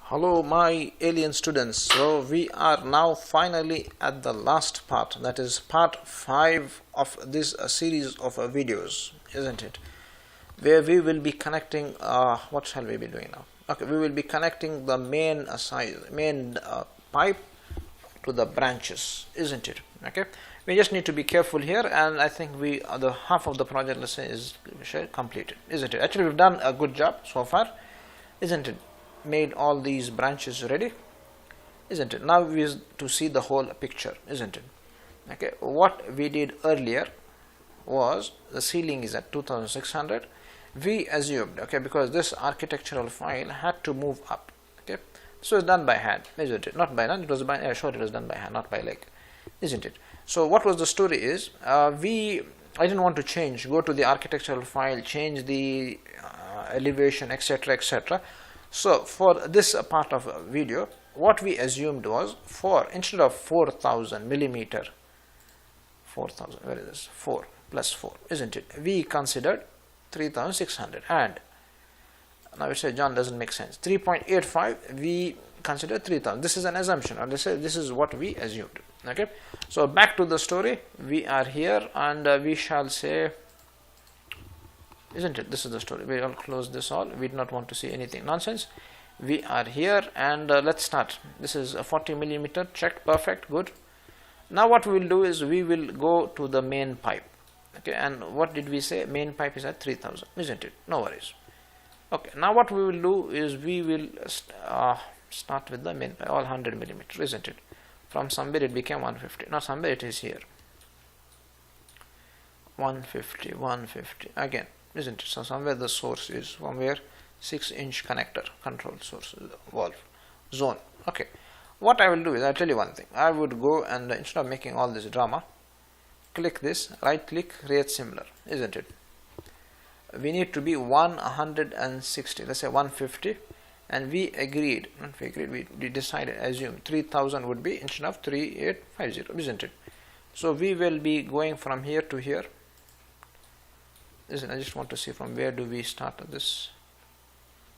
Hello my alien students. So we are now finally at the last part, that is part 5 of this series of videos, isn't it, where we will be connecting what shall we be doing now? Okay, we will be connecting the main pipe to the branches, isn't it? Okay, we just need to be careful here, and I think the half of the project, let's say, is completed, isn't it? Actually, we've done a good job so far, isn't it? Made all these branches ready, isn't it? Now we have to see the whole picture, isn't it? Okay, what we did earlier was the ceiling is at 2600. We assumed, okay, because this architectural file had to move up, okay, so it's done by hand, isn't it? Not by hand, it was by sure, it was done by hand, not by leg, isn't it? So what was the story is, I didn't want to go to the architectural file, change the elevation, etc., etc. So for this part of a video, what we assumed was, instead of 4000 millimeter, 4000, where is this? 4 plus 4, isn't it? We considered 3600, and now we say, John, doesn't make sense. 3.85, we consider 3000. This is an assumption, or let's say this is what we assumed. Okay, so back to the story. We are here, and we shall say, isn't it? This is the story. We will close this all. We do not want to see anything nonsense. We are here, and let's start. This is a 40 millimeter. Check. Perfect. Good. Now what we will do is we will go to the main pipe. Okay, and what did we say? Main pipe is at 3000, isn't it? No worries. Okay, now what we will do is we will start with the main pipe, all 100 millimeter, isn't it? From somewhere it became 150. Now somewhere it is here. 150, 150 again, isn't it? So somewhere the source is, somewhere 6-inch connector, control source, valve, zone. Okay, what I will do is, I'll tell you one thing. I would go and instead of making all this drama, click this, right click, create similar, isn't it? We need to be 160, let's say 150, and we agreed, we decided, assume 3000 would be instead of 3850, isn't it? So we will be going from here to here. Listen, I just want to see from where do we start this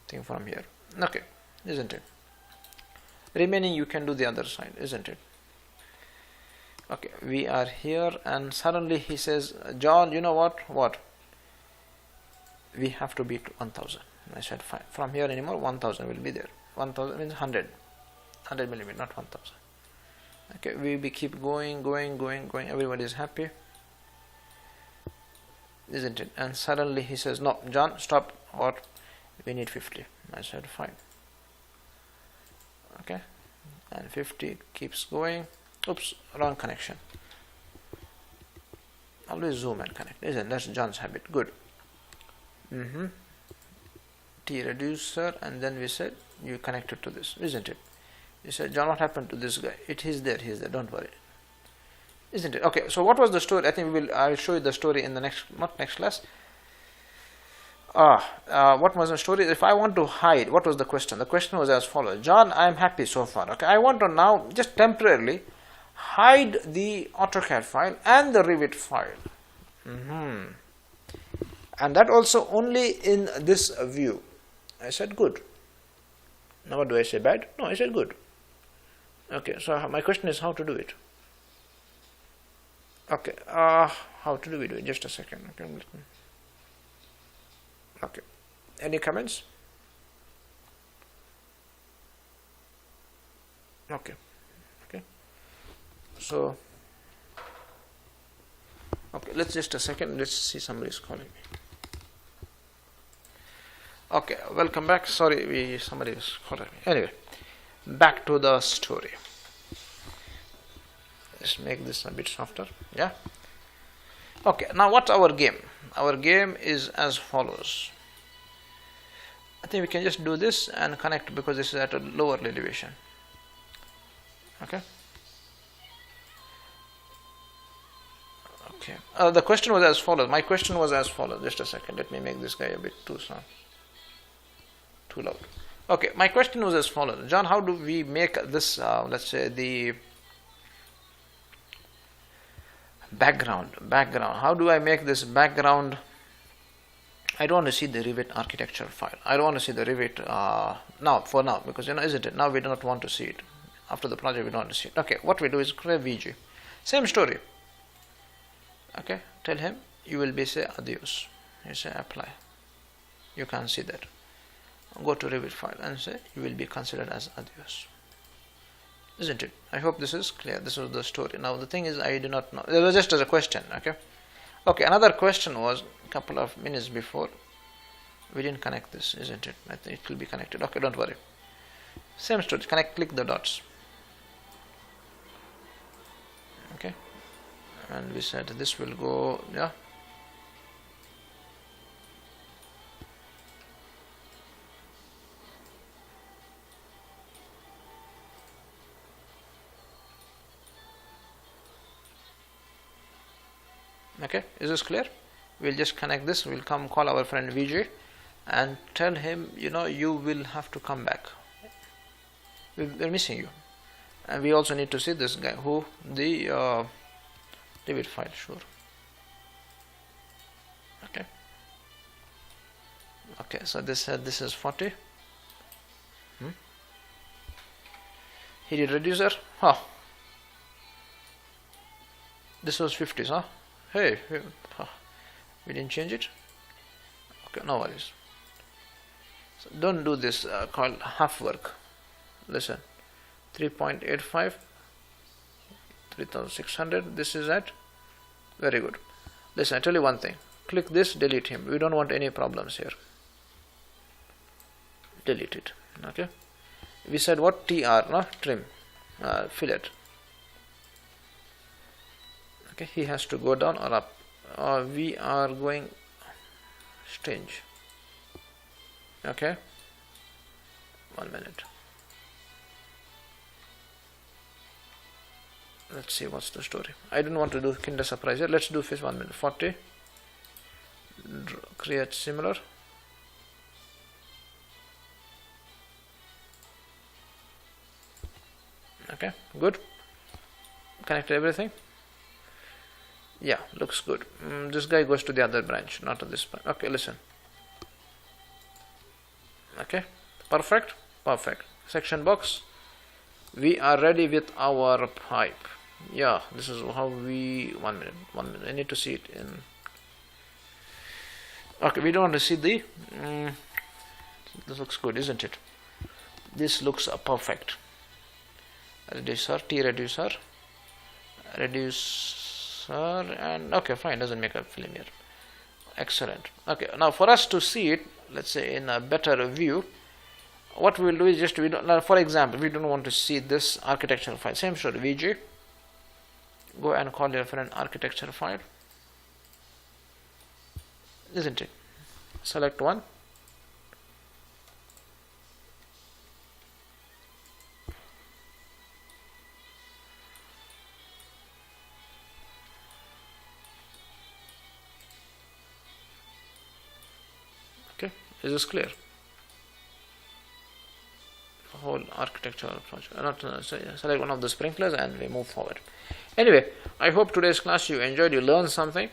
thing from here. Okay, isn't it? Remaining you can do the other side, isn't it? Okay, we are here, and suddenly he says, John, you know what? We have to beat 1000. I said, fine. From here anymore, 1000 will be there. 1000 means 100 millimeter, not 1000. Okay, we keep going. Everybody is happy, isn't it? And suddenly he says, no, John, stop. What? We need 50. I said, fine. Okay, and 50 keeps going. Oops, wrong connection. Always zoom and connect, isn't it? That's John's habit. Good. T reducer, and then we said you connect it to this, isn't it? You said, John, what happened to this guy? He's there, don't worry, isn't it? Okay, so what was the story? I think I will show you the story in the next class. What was the story? If I want to hide, what was the question? The question was as follows: John, I am happy so far. Okay, I want to now just temporarily hide the AutoCAD file and the Revit file, and that also only in this view. I said good. Now what do I say? Bad? No, I said good. Okay, so my question is how to do it. Okay, how to do it? Just a second. Okay, any comments? Okay, so okay, let's just a second. Let's see, somebody is calling me. Okay, welcome back. Sorry, somebody was calling me. Anyway, back to the story. Let's make this a bit softer. Yeah. Okay, now what's our game? Our game is as follows. I think we can just do this and connect, because this is at a lower elevation. Okay. Okay. The question was as follows. My question was as follows. Just a second. Let me make this guy a bit too loud. Okay. My question was as follows. John, how do we make this? Let's say the background. How do I make this background I don't want to see the Revit architecture file. I don't want to see the Revit now, for now, because isn't it? Now we do not want to see it. After the project, we don't want to see it. Okay, what we do is create VG. Same story. Okay, tell him you will be say adios. You say apply. You can't see that. Go to Revit file and say you will be considered as adios. Isn't it? I hope this is clear. This was the story. Now the thing is, I do not know. It was just as a question. Okay, another question was a couple of minutes before. We didn't connect this, isn't it? I think it will be connected. Okay, don't worry. Same story. Click the dots. Okay, and we said this will go, yeah. Okay, is this clear? We'll just connect this. We'll come call our friend VJ and tell him, you will have to come back. We're missing you. And we also need to see this guy, who the Revit file, sure. Okay, so this is 40. He did reducer. This was 50s, huh? Hey, we didn't change it. Okay, no worries. So don't do this called half work. Listen, 3.85, 3600. This is at. Very good. Listen, I tell you one thing. Click this, delete him. We don't want any problems here. Delete it. Okay. We said what? TR, no? Trim, fillet. Okay, he has to go down or up. We are going strange. Okay, 1 minute. Let's see what's the story. I don't want to do kinder surprise here. Let's do first 1 minute. 40. Create similar. Okay, good. Connect everything. Yeah, looks good. This guy goes to the other branch, not to this branch. Okay, listen. Okay, perfect. Section box. We are ready with our pipe. Yeah, this is how we. 1 minute. I need to see it in. Okay, we don't want to see the. This looks good, isn't it? This looks perfect. Reducer, T reducer, and okay, fine, doesn't make a film here. Excellent. Okay, now for us to see it, let's say in a better view, what we will do is just for example, we don't want to see this architectural file. Same story, VG. Go and call your friend architecture file, isn't it? Select one. Okay, is this clear? Whole architectural project. Select one of the sprinklers and we move forward. Anyway, I hope today's class you enjoyed, you learned something.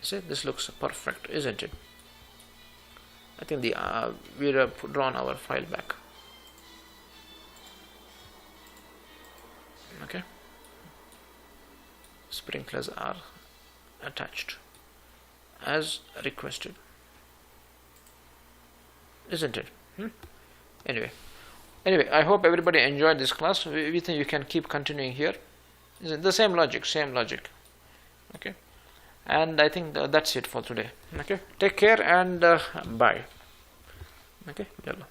See, this looks perfect, isn't it? I think we have drawn our file back. Okay, sprinklers are attached as requested, isn't it? Anyway, I hope everybody enjoyed this class. We think you can keep continuing here. Is it the same logic? Okay, and I think that's it for today. Okay, take care and bye. Okay, yellow.